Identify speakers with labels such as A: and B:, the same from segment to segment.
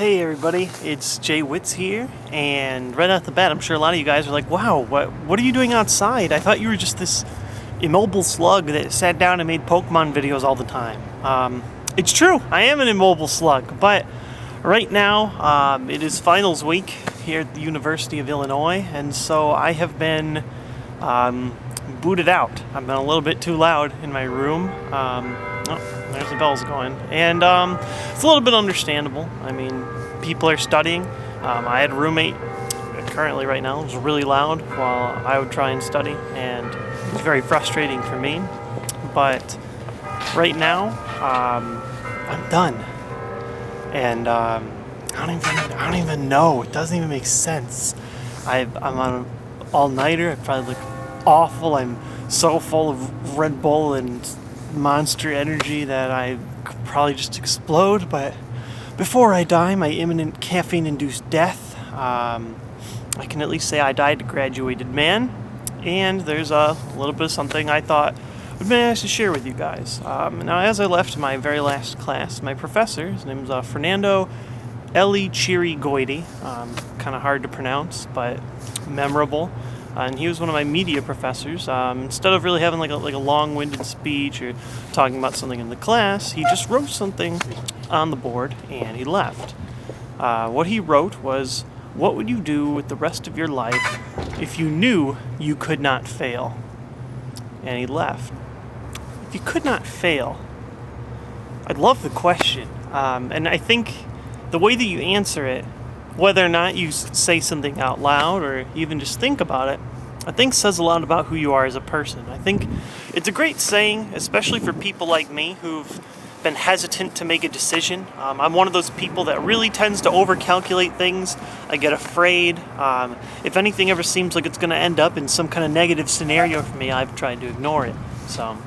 A: Hey everybody, it's TheJWittz here, and right off the bat, I'm sure a lot of you guys are like, wow, what are you doing outside? I thought you were just this immobile slug that sat down and made Pokemon videos all the time. It's true, I am an immobile slug, but right now, it is finals week here at the University of Illinois, and so I have been booted out. I've been a little bit too loud in my room. There's the bells going, and it's a little bit understandable. I mean, people are studying. I had a roommate currently right now who's really loud while I would try and study, and it's very frustrating for me. But right now, I'm done, and I don't even know. It doesn't even make sense. I'm on an all-nighter. I probably look awful. I'm so full of Red Bull and Monster energy that I could probably just explode. But before I die, my imminent caffeine-induced death, I can at least say I died a graduated man, and there's a little bit of something I thought would be nice to share with you guys. Now, as I left my very last class, my professor, his name is Fernando Chirigoide, kind of hard to pronounce, but memorable. And he was one of my media professors. Instead of really having like a long-winded speech or talking about something in the class, he just wrote something on the board and he left. What he wrote was, "What would you do with the rest of your life if you knew you could not fail?" And he left. If you could not fail, I love the question. And I think the way that you answer it, whether or not you say something out loud or even just think about it, I think says a lot about who you are as a person. I think it's a great saying, especially for people like me who've been hesitant to make a decision. I'm one of those people that really tends to overcalculate things. I get afraid. If anything ever seems like it's going to end up in some kind of negative scenario for me, I've tried to ignore it. So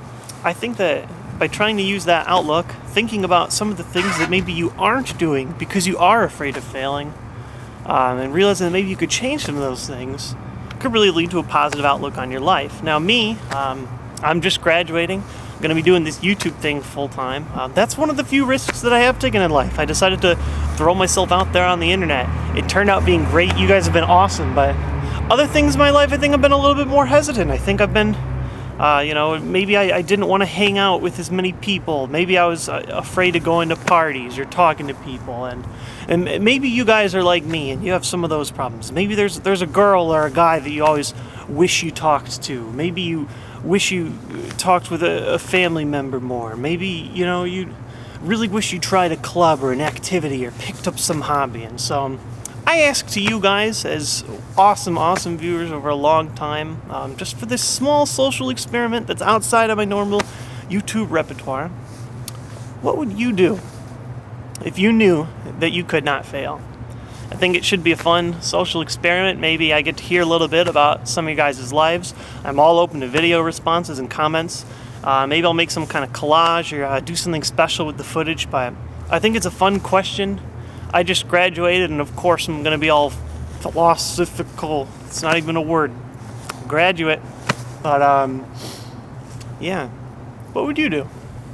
A: I think that by trying to use that outlook, thinking about some of the things that maybe you aren't doing because you are afraid of failing, and realizing that maybe you could change some of those things, could really lead to a positive outlook on your life. Now me, I'm just graduating. I'm going to be doing this YouTube thing full time. That's one of the few risks that I have taken in life. I decided to throw myself out there on the internet. It turned out being great. You guys have been awesome, but other things in my life, I think I've been a little bit more hesitant. I think I've been maybe I didn't want to hang out with as many people. Maybe I was afraid of going to parties or talking to people. And maybe you guys are like me and you have some of those problems. Maybe there's a girl or a guy that you always wish you talked to. Maybe you wish you talked with a family member more. Maybe, you really wish you tried a club or an activity or picked up some hobby. And so I ask to you guys, as awesome viewers over a long time, just for this small social experiment that's outside of my normal YouTube repertoire, what would you do if you knew that you could not fail? I think it should be a fun social experiment. Maybe I get to hear a little bit about some of you guys' lives. I'm all open to video responses and comments. Maybe I'll make some kind of collage or do something special with the footage, but I think it's a fun question. I just graduated, and of course I'm going to be all philosophical. It's not even a word. Graduate. But, yeah. What would you do?